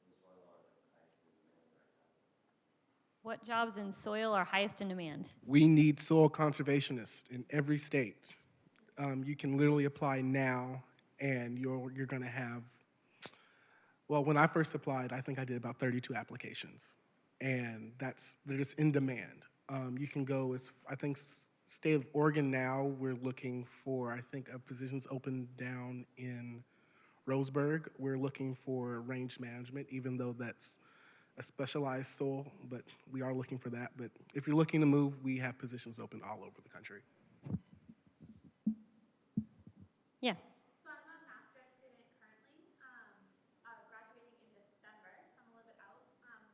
in soil are the highest in demand right now? What jobs in soil are highest in demand? We need soil conservationists in every state. You can literally apply now, and you're going to have Well, when I first applied, I think I did about 32 applications, and they're just in demand. You can go as, I think, state of Oregon now, we're looking for, I think, a position's open down in Roseburg. We're looking for range management, even though that's a specialized soil, but we are looking for that. But if you're looking to move, we have positions open all over the country. Yeah. So I'm a master's student currently, graduating in December, so I'm a little bit out.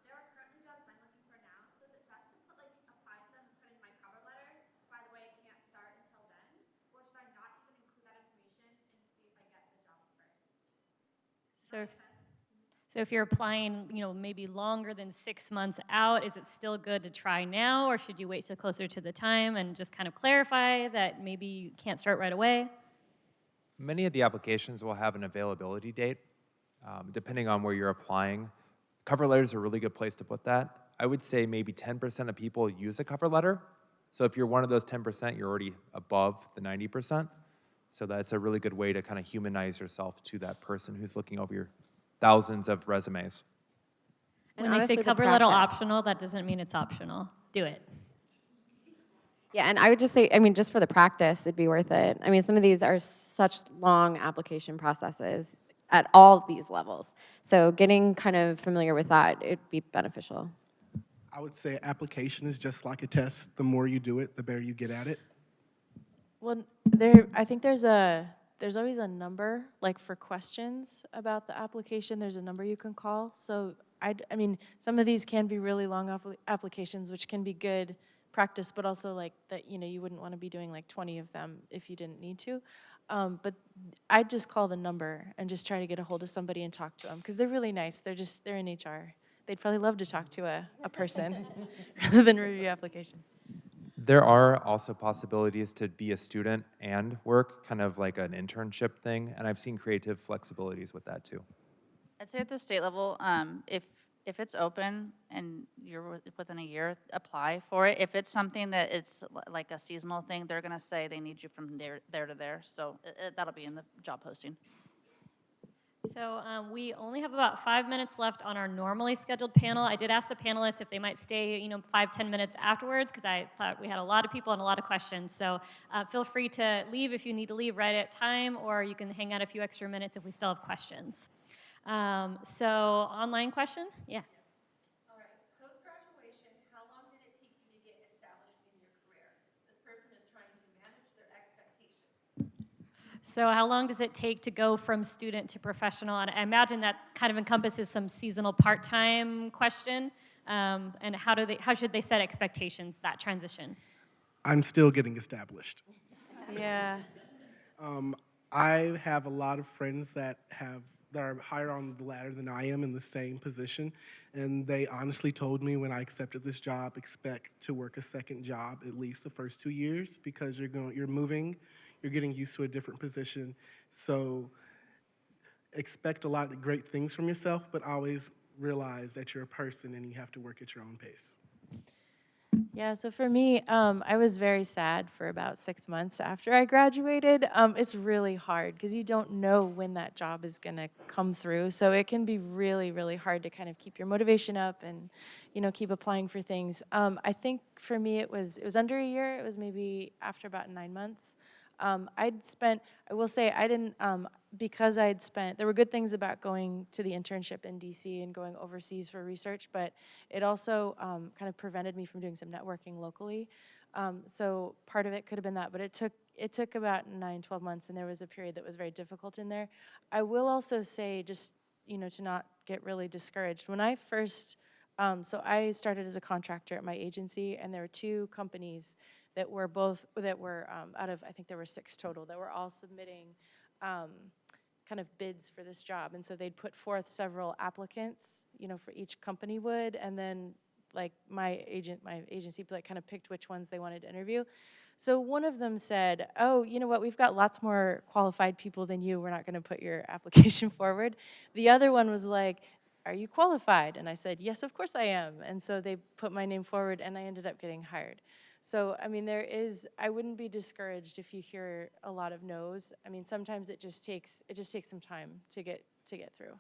There are currently jobs I'm looking for now, so is it best to put apply to them and put in my cover letter? By the way, I can't start until then, or should I not even include that information and see if I get the job first? So if you're applying, maybe longer than 6 months out, is it still good to try now, or should you wait till closer to the time and just kind of clarify that maybe you can't start right away? Many of the applications will have an availability date, depending on where you're applying. Cover letter is a really good place to put that. I would say maybe 10% of people use a cover letter. So if you're one of those 10%, you're already above the 90%. So that's a really good way to kind of humanize yourself to that person who's looking over your thousands of resumes. When they say cover letter optional, that doesn't mean it's optional. Do it. Yeah, and I would just say, just for the practice, it'd be worth it. Some of these are such long application processes at all these levels. So getting kind of familiar with that, it'd be beneficial. I would say application is just like a test. The more you do it, the better you get at it. Well, I think there's always a number, for questions about the application, there's a number you can call. So, some of these can be really long applications, which can be good practice, but also that, you wouldn't want to be doing 20 of them if you didn't need to. But I'd just call the number and just try to get a hold of somebody and talk to them, because they're really nice. They're in HR. They'd probably love to talk to a person rather than review applications. There are also possibilities to be a student and work, kind of like an internship thing, and I've seen creative flexibilities with that too. I'd say at the state level, if it's open and you're within a year, apply for it. If it's something that it's like a seasonal thing, they're going to say they need you from there to there. So that'll be in the job posting. So we only have about 5 minutes left on our normally scheduled panel. I did ask the panelists if they might stay, 5-10 minutes afterwards, because I thought we had a lot of people and a lot of questions. So feel free to leave if you need to leave right at time, or you can hang out a few extra minutes if we still have questions. So online question? Yeah. All right. Post-graduation, how long did it take you to get established in your career? This person is trying to manage their expectations. So how long does it take to go from student to professional? And I imagine that kind of encompasses some seasonal part-time question. And how should they set expectations, that transition? I'm still getting established. Yeah. I have a lot of friends that are higher on the ladder than I am in the same position, and they honestly told me when I accepted this job, expect to work a second job at least the first 2 years, because you're moving, you're getting used to a different position. So expect a lot of great things from yourself, but always realize that you're a person and you have to work at your own pace. Yeah, so for me, I was very sad for about 6 months after I graduated. It's really hard because you don't know when that job is going to come through. So it can be really, really hard to kind of keep your motivation up and, keep applying for things. I think for me it was under a year. It was maybe after about 9 months. I will say I didn't, because there were good things about going to the internship in DC and going overseas for research, but it also kind of prevented me from doing some networking locally. So part of it could have been that, but it took about 9-12 months, and there was a period that was very difficult in there. I will also say, just, to not get really discouraged. When I first, so I started as a contractor at my agency, and there were 2 companies that were out of, I think there were 6 total, that were all submitting kind of bids for this job. And so they'd put forth several applicants, for each company would, and then my agency kind of picked which ones they wanted to interview. So one of them said, oh, you know what, we've got lots more qualified people than you, we're not going to put your application forward. The other one was like, are you qualified? And I said, yes, of course I am. And so they put my name forward, and I ended up getting hired. So, I wouldn't be discouraged if you hear a lot of no's. Sometimes it just takes some time to get through.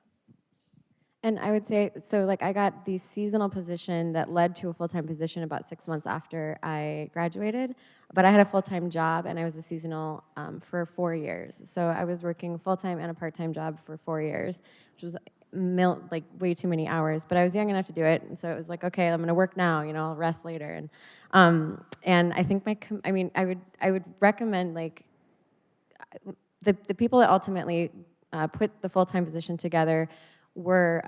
And I would say, so like I got the seasonal position that led to a full-time position about 6 months after I graduated, but I had a full-time job and I was a seasonal for 4 years. So I was working full-time and a part-time job for 4 years, which was like way too many hours, but I was young enough to do it. And so it was like, okay, I'm gonna work now, you know, I'll rest later. And I think I would recommend like the people that ultimately put the full-time position together were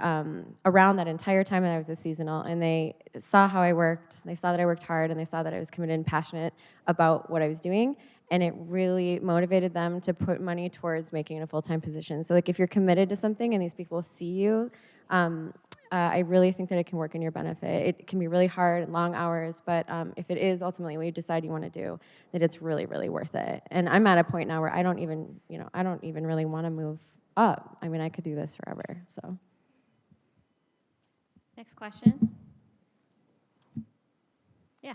around that entire time that I was a seasonal, and they saw how I worked, they saw that I worked hard, and they saw that I was committed and passionate about what I was doing, and it really motivated them to put money towards making it a full-time position. So like if you're committed to something and these people see you, I really think that it can work in your benefit. It can be really hard and long hours, but if it is ultimately what you decide you want to do, that it's really, really worth it. And I'm at a point now where I don't even really want to move up. I mean, I could do this forever, so. Next question. Yeah. I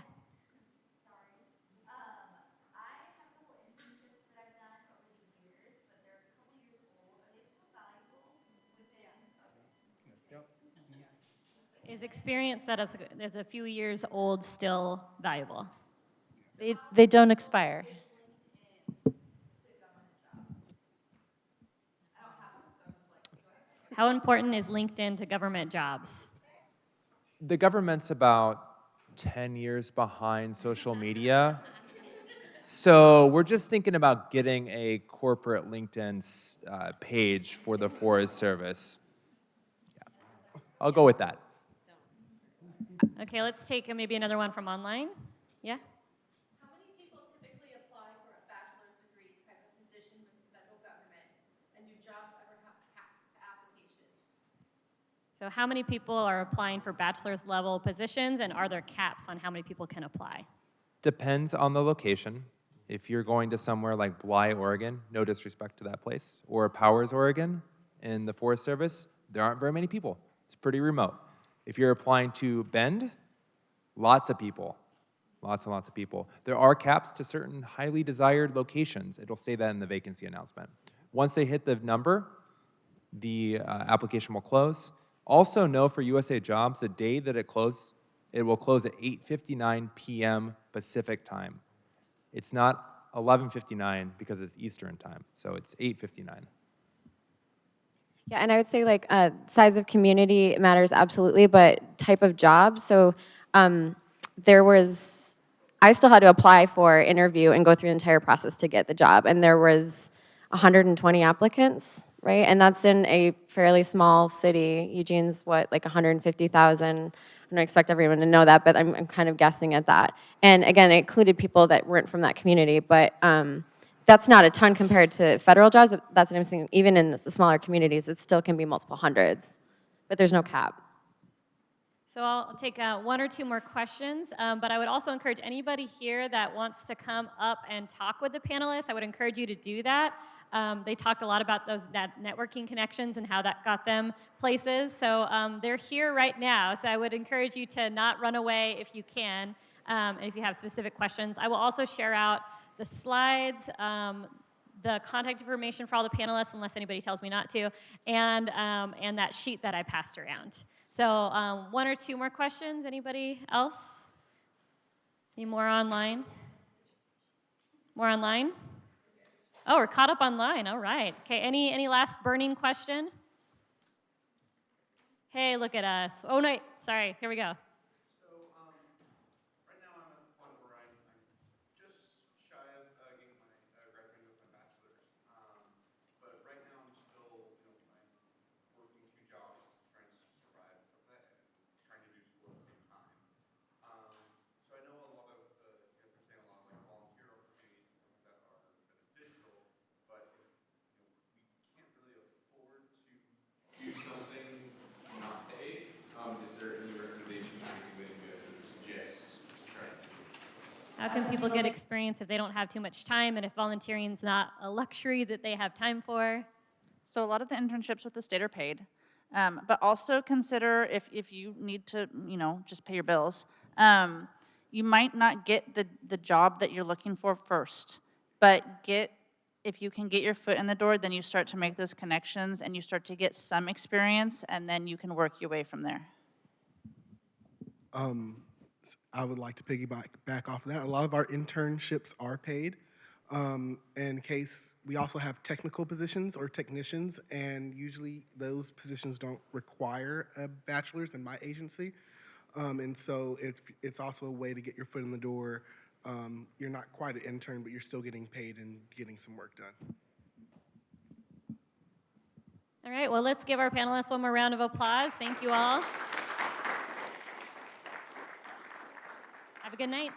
have a couple internships that I've done over the years, but they're a couple years old. Are they still valuable within? Okay. Is experience that is a few years old still valuable? They don't expire. How important is LinkedIn to government jobs? The government's about 10 years behind social media. So we're just thinking about getting a corporate LinkedIn page for the Forest Service. Yeah. I'll go with that. Okay, let's take maybe another one from online. Yeah? How many people typically apply for a bachelor's degree type of position with the federal government? And do jobs ever have caps to applications? So how many people are applying for bachelor's level positions, and are there caps on how many people can apply? Depends on the location. If you're going to somewhere like Bly, Oregon, no disrespect to that place, or Powers, Oregon, in the Forest Service, there aren't very many people. It's pretty remote. If you're applying to Bend, lots of people, lots and lots of people. There are caps to certain highly desired locations. It'll say that in the vacancy announcement. Once they hit the number, the application will close. Also know for USAJobs, the day that it will close at 8:59 p.m. Pacific time. It's not 11:59 because it's Eastern time, so it's 8:59. Yeah, and I would say like size of community matters absolutely, but type of job. So I still had to apply for interview and go through the entire process to get the job, and there was 120 applicants, right? And that's in a fairly small city. Eugene's like 150,000. I don't expect everyone to know that, but I'm kind of guessing at that. And again, it included people that weren't from that community, but that's not a ton compared to federal jobs. That's what I'm saying. Even in the smaller communities, it still can be multiple hundreds, but there's no cap. So I'll take one or two more questions, but I would also encourage anybody here that wants to come up and talk with the panelists, I would encourage you to do that. They talked a lot about that networking connections and how that got them places. So they're here right now, so I would encourage you to not run away if you can, and if you have specific questions. I will also share out the slides, the contact information for all the panelists, unless anybody tells me not to, and that sheet that I passed around. So one or two more questions. Anybody else? Any more online? More online? Oh, we're caught up online. All right. Okay. Any last burning question? Hey, look at us. Oh no. Sorry. Here we go. Right now I'm at the point where I'm just shy of getting my graduating with my bachelor's. But right now I'm still, I'm working 2 jobs, just trying to survive and stuff like that, and trying to do school at the same time. So I know a lot of the, they're saying a lot of like volunteer opportunities and stuff like that are beneficial, but if we can't really afford to do something not paid, is there any recommendations or anything that you would suggest? How can people get experience if they don't have too much time, and if volunteering is not a luxury that they have time for? So a lot of the internships with the state are paid, but also consider if you need to, just pay your bills, you might not get the job that you're looking for first, but get if you can get your foot in the door, then you start to make those connections and you start to get some experience, and then you can work your way from there. I would like to piggyback back off of that. A lot of our internships are paid. In case we also have technical positions or technicians, and usually those positions don't require a bachelor's in my agency. And so it's also a way to get your foot in the door. You're not quite an intern, but you're still getting paid and getting some work done. All right, well, let's give our panelists one more round of applause. Thank you all. Have a good night.